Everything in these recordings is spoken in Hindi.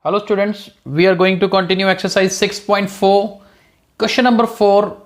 Hello students, we are going to continue exercise 6.4. Question number 4.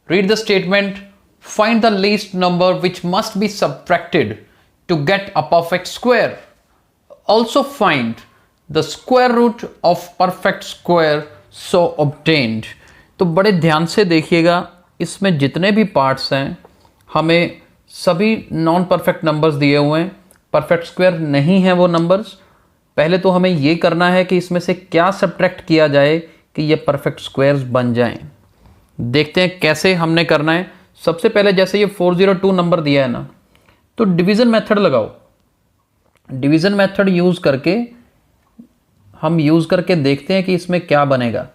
Read the statement. Find the least number which must be subtracted to get a perfect square. Also find the square root of perfect square so obtained. तो बड़े ध्यान से देखिएगा, इसमें जितने भी पार्ट्स हैं हमें सभी नॉन परफेक्ट नंबर्स दिए हुए हैं, परफेक्ट स्क्वायर नहीं है वो नंबर्स। पहले तो हमें ये करना है कि इसमें से क्या सब्ट्रैक्ट किया जाए कि ये परफेक्ट स्क्वायर्स बन जाएं। देखते हैं कैसे हमने करना है। सबसे पहले जैसे ये 402 नंबर दिया है ना, तो डिवीज़न मेथड लगाओ। डिवीज़न मेथड यूज़ करके हम यूज़ करके देखते हैं कि इसमें क्या बनेगा।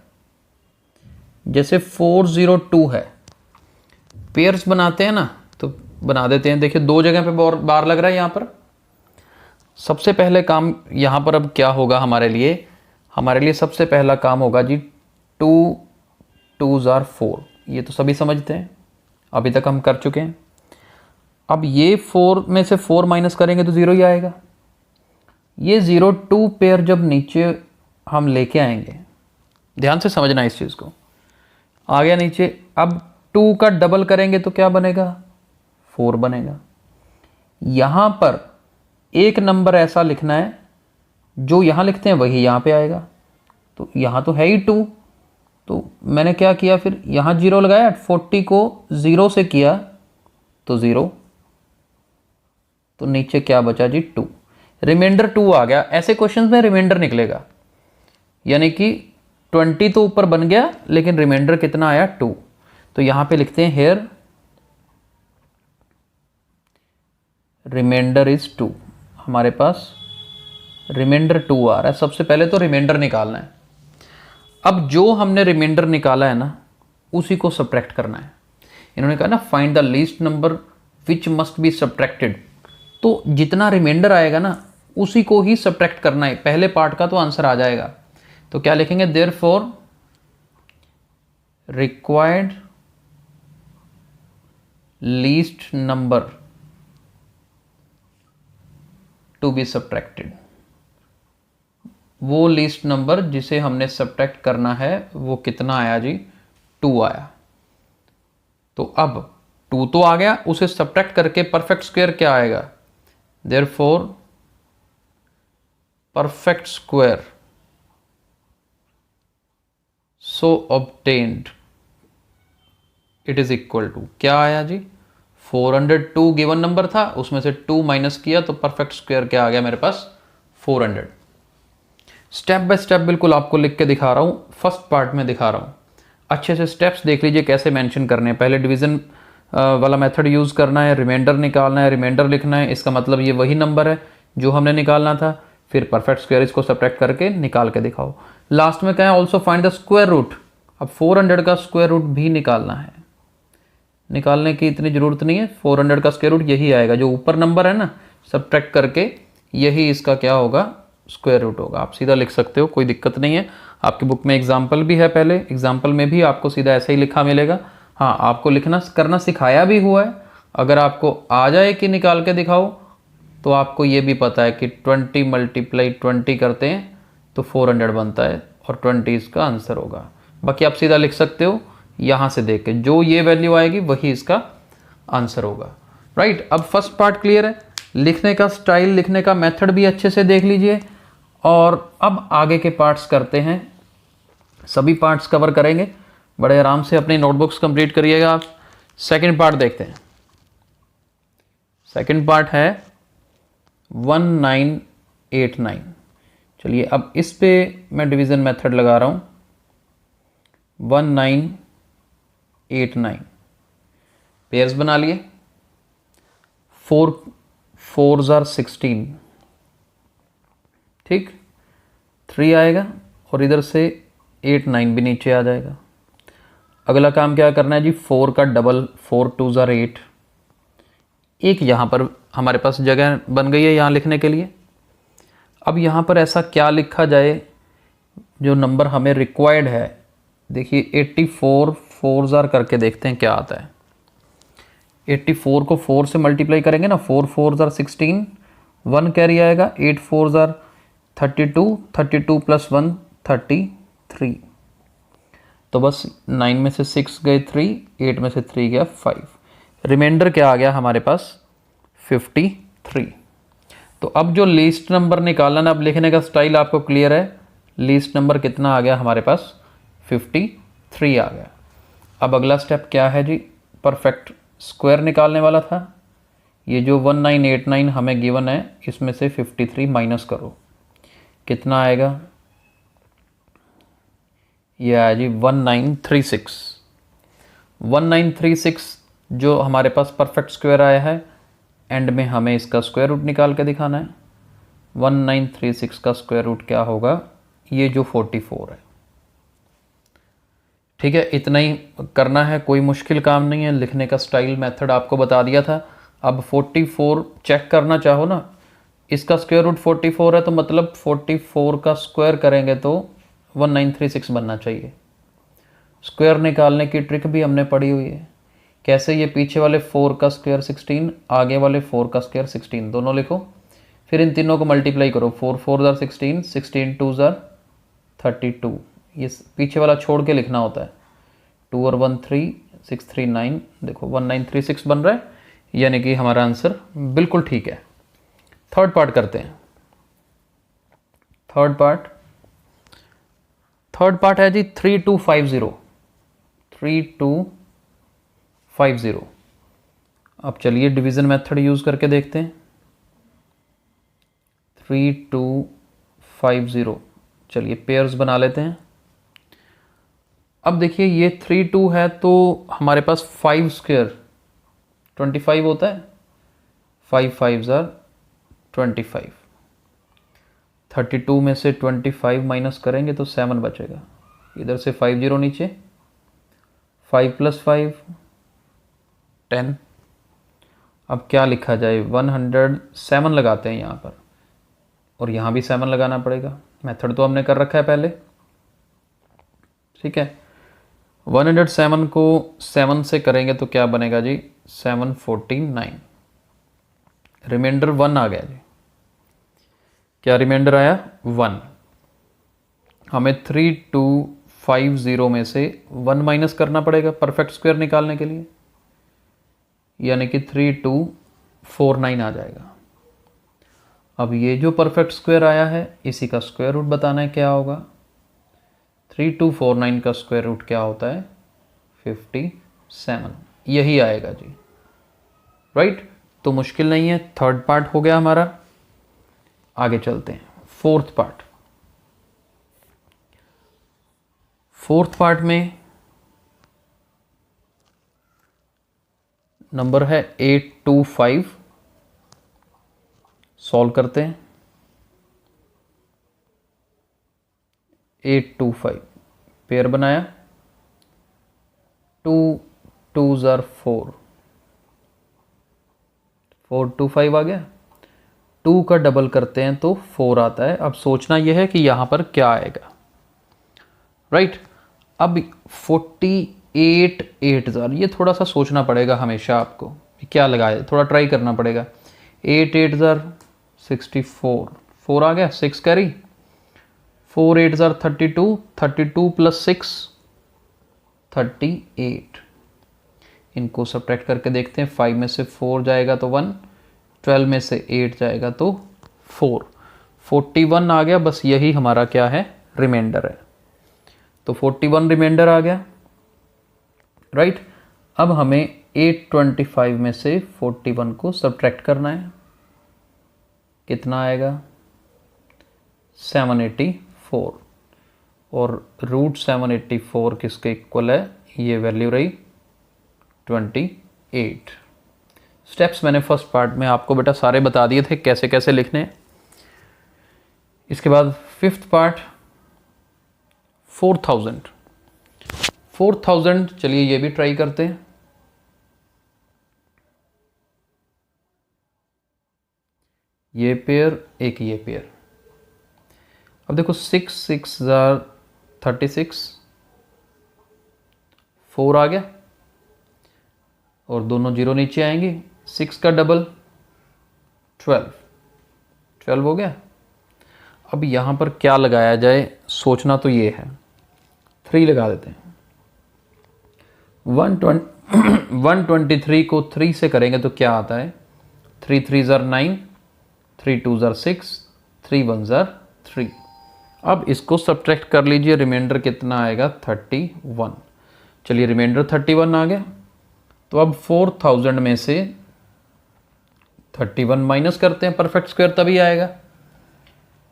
जैसे 402 है, पेयर्स बनाते हैं ना, तो बना देते हैं। देखिए दो जगह पे बार लग रहा है यहाँ पर। सबसे पहले काम यहाँ पर अब क्या होगा हमारे लिए सबसे पहला काम होगा जी 2 2s are 4। ये तो सभी समझते हैं, अभी तक हम कर चुके हैं। अब ये 4 में से 4 माइनस करेंगे तो 0 ही आएगा। ये 02 पेयर जब नीचे हम लेके आएंगे, ध्यान से समझना इस चीज़ को। आ गया नीचे, अब 2 का डबल करेंगे तो क्या बनेगा, 4 बनेगा। यहाँ पर एक नंबर ऐसा लिखना है जो यहाँ लिखते हैं वही यहाँ पे आएगा। तो यहाँ तो है ही 2, तो मैंने क्या किया, फिर यहाँ 0 लगाया, 40 को 0 से किया तो 0, तो नीचे क्या बचा जी 2, रिमाइंडर 2 आ गया। ऐसे क्वेश्चंस में रिमाइंडर निकलेगा, यानी कि 20 तो ऊपर बन गया लेकिन रिमाइंडर कितना आया 2। तो यहाँ पे लिखते हैं हेयर रिमाइंडर इज 2। हमारे पास रिमाइंडर 2 आ रहा है। सबसे पहले तो रिमाइंडर निकालना है। अब जो हमने रिमाइंडर निकाला है ना, उसी को सब्ट्रैक्ट करना है। इन्होंने कहा ना find the least number which must be subtracted, तो जितना रिमाइंडर आएगा ना उसी को ही सब्ट्रैक्ट करना है। पहले पार्ट का तो आंसर आ जाएगा। तो क्या लिखेंगे, therefore required least number to be subtracted. वो लीस्ट नंबर जिसे हमने सब्ट्रैक्ट करना है वो कितना आया जी, 2 आया। तो अब 2 तो आ गया, उसे सब्ट्रैक्ट करके परफेक्ट स्क्वायर क्या आएगा, therefore perfect square so obtained it is equal to क्या आया जी, 402 गिवन नंबर था, उसमें से 2 माइनस किया तो परफेक्ट स्क्वायर क्या आ गया मेरे पास, 400। स्टेप बाय स्टेप बिल्कुल आपको लिख के दिखा रहा हूँ, फर्स्ट पार्ट में दिखा रहा हूँ। अच्छे से स्टेप्स देख लीजिए कैसे मेंशन करने हैं। पहले डिवीज़न वाला मेथड यूज़ करना है, रिमाइंडर निकालना है, रिमाइंडर लिखना है, इसका मतलब ये वही नंबर है जो हमने निकालना था। फिर परफेक्ट स्क्वायर इसको सब्ट्रैक्ट करके निकाल के दिखाओ। लास्ट में क्या है, also find the square root. अब 400 का स्क्वायर रूट भी निकालना है। निकालने की इतनी ज़रूरत नहीं है, 400 का स्क्वायर रूट यही आएगा, जो ऊपर नंबर है ना, सब्ट्रैक्ट करके यही इसका क्या होगा, स्क्वायर रूट होगा। आप सीधा लिख सकते हो, कोई दिक्कत नहीं है। आपकी बुक में एग्जाम्पल भी है, पहले एग्जाम्पल में भी आपको सीधा ऐसा ही लिखा मिलेगा। हाँ, आपको लिखना करना सिखाया भी हुआ है। अगर आपको आ जाए कि निकाल के दिखाओ, तो आपको ये भी पता है कि 20 मल्टीप्लाई 20 करते हैं तो 400 बनता है और 20 इसका आंसर होगा। बाकी आप सीधा लिख सकते हो, यहाँ से देख के जो ये वैल्यू आएगी वही इसका आंसर होगा। राइट, अब फर्स्ट पार्ट क्लियर है। लिखने का स्टाइल, लिखने का मेथड भी अच्छे से देख लीजिए। और अब आगे के पार्ट्स करते हैं, सभी पार्ट्स कवर करेंगे। बड़े आराम से अपनी नोटबुक्स कंप्लीट करिएगा आप। सेकंड पार्ट देखते हैं। सेकंड पार्ट है 1989। चलिए अब इस पे मैं डिवीज़न मेथड लगा रहा हूँ। 1989 पेयर्स बना लिए, 4 4s are 16, ठीक, 3 आएगा और इधर से 8 9 भी नीचे आ जाएगा। अगला काम क्या करना है जी, 4 का डबल, 4 2s are 8। एक यहाँ पर हमारे पास जगह बन गई है यहाँ लिखने के लिए। अब यहाँ पर ऐसा क्या लिखा जाए जो नंबर हमें रिक्वायर्ड है। देखिए 84 4s are करके देखते हैं क्या आता है। 84 को 4 से मल्टीप्लाई करेंगे ना, 4 4s are 16, 1 कैरी आएगा, 8 4s are 32, 32 प्लस 1 33। तो बस 9 में से 6 गए 3, 8 में से 3 गया 5, रिमाइंडर क्या आ गया हमारे पास 53। तो अब जो लीस्ट नंबर निकालना है, अब लिखने का स्टाइल आपको क्लियर है। लीस्ट नंबर कितना आ गया हमारे पास 53 आ गया। अब अगला स्टेप क्या है जी, परफेक्ट स्क्वायर निकालने वाला था। ये जो 1989 हमें गिवन है इसमें से 53 माइनस करो, कितना आएगा, ये आया जी 1936। 1936 जो हमारे पास परफेक्ट स्क्वायर आया है, एंड में हमें इसका स्क्वायर रूट निकाल के दिखाना है। 1936 का स्क्वायर रूट क्या होगा, ये जो 44 है। ठीक है, इतना ही करना है, कोई मुश्किल काम नहीं है। लिखने का स्टाइल मेथड आपको बता दिया था। अब 44 चेक करना चाहो ना, इसका स्क्वायर रूट 44 है तो मतलब 44 का स्क्वायर करेंगे तो 1936 बनना चाहिए। स्क्वायर निकालने की ट्रिक भी हमने पढ़ी हुई है। कैसे, ये पीछे वाले 4 का स्क्वायर 16, आगे वाले 4 का स्क्वायर 16, दोनों लिखो, फिर इन तीनों को मल्टीप्लाई करो। 4 4 ज़ार 16, 16 2 ज़ार 32। ये पीछे वाला छोड़ के लिखना होता है। 2 और 1 3, 6 3 9, देखो 1936 बन रहा है, यानी कि हमारा आंसर बिल्कुल ठीक है। थर्ड पार्ट करते हैं। थर्ड पार्ट है जी 3250। 3250। अब चलिए डिवीजन मेथड यूज करके देखते हैं। 3250, चलिए पेयर्स बना लेते हैं। अब देखिए ये 32 है तो हमारे पास 5 स्क्वायर 25 होता है। 5 5 ज़ार 25। 32 में से 25 माइनस करेंगे तो 7 बचेगा। इधर से 5 जीरो नीचे, 5 + 5 10। अब क्या लिखा जाए, 107 लगाते हैं यहाँ पर, और यहाँ भी 7 लगाना पड़ेगा। मेथड तो हमने कर रखा है पहले, ठीक है। 107 को 7 से करेंगे तो क्या बनेगा जी, 749। रिमाइंडर 1 आ गया जी। क्या रिमाइंडर आया, 1। हमें 3250 में से 1 माइनस करना पड़ेगा परफेक्ट स्क्वायर निकालने के लिए, यानी कि 3249 आ जाएगा। अब ये जो परफेक्ट स्क्वायर आया है इसी का स्क्वायर रूट बताना है क्या होगा। 3249 का स्क्वायर रूट क्या होता है, 57, यही आएगा जी, राइट। तो मुश्किल नहीं है, थर्ड पार्ट हो गया हमारा। आगे चलते हैं, फोर्थ पार्ट में नंबर है 825। सॉल्व करते हैं। 825 पेयर बनाया, 2 2 ज़ार 4, 425 आ गया। 2 का डबल करते हैं तो 4 आता है। अब सोचना यह है कि यहाँ पर क्या आएगा, राइट। अब 48 8 ज़ार, ये थोड़ा सा सोचना पड़ेगा हमेशा आपको, क्या लगाए, थोड़ा ट्राई करना पड़ेगा। 8 8 ज़ार 64, 4 आ गया, 6 कैरी, 4 8 ज़ार 32, 32 + 6 38। इनको सब्ट्रैक्ट करके देखते हैं। 5 में से 4 जाएगा तो 1, 12 में से 8 जाएगा तो 4, 41 आ गया। बस यही हमारा क्या है, रिमाइंडर है। तो 41 रिमाइंडर आ गया, राइट। अब हमें 825 में से 41 को सब्ट्रैक्ट करना है, कितना आएगा, 784। और रूट 784 किसके इक्वल है, ये वैल्यू रही 28। स्टेप्स मैंने फर्स्ट पार्ट में आपको बेटा सारे बता दिए थे कैसे कैसे लिखने हैं। इसके बाद फिफ्थ पार्ट 4000। चलिए ये भी ट्राई करते हैं। ये पेयर, एक ये पेयर। अब देखो 6 6 ज़ार 36, 4 आ गया, और दोनों जीरो नीचे आएंगे। 6 का डबल 12, 12 हो गया। अब यहाँ पर क्या लगाया जाए, सोचना तो ये है, 3 लगा देते हैं। 123 को 3 से करेंगे तो क्या आता है, 3 3 ज़र 9, 3 2 ज़र 6, 3 1 ज़र 3। अब इसको सब्ट्रैक्ट कर लीजिए, रिमाइंडर कितना आएगा 31। चलिए रिमाइंडर 31 आ गया। तो अब 4000 में से 31 माइनस करते हैं, परफेक्ट स्क्वायर तभी आएगा।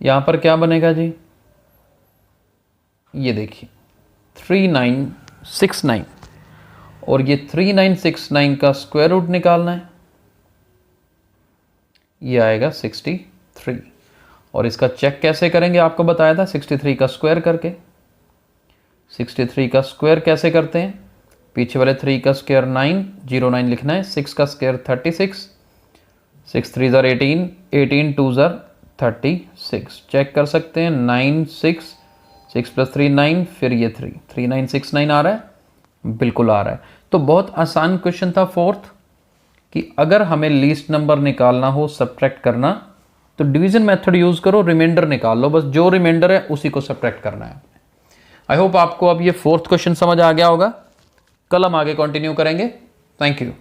यहाँ पर क्या बनेगा जी, ये देखिए 3969, और ये 3969 का स्क्वायर रूट निकालना है, ये आएगा 63। और इसका चेक कैसे करेंगे, आपको बताया था 63 का स्क्वायर करके। 63 का स्क्वायर कैसे करते हैं, पीछे वाले 3 का स्क्वायर 9, 09 लिखना है, 6 का स्क्वायर 36, 6 3 ज़र 18, 18 2 ज़र 36। चेक कर सकते हैं, 9 6 6 + 3 9, फिर ये 3 3969 आ रहा है, बिल्कुल आ रहा है। तो बहुत आसान क्वेश्चन था फोर्थ, कि अगर हमें लीस्ट नंबर निकालना हो, सब्ट्रैक्ट करना, तो डिवीजन मेथड यूज करो, रिमाइंडर निकाल लो, बस जो रिमाइंडर है उसी को सब्ट्रैक्ट करना है। आई होप आपको अब ये फोर्थ क्वेश्चन समझ आ गया होगा। कल हम आगे कंटिन्यू करेंगे। Thank you.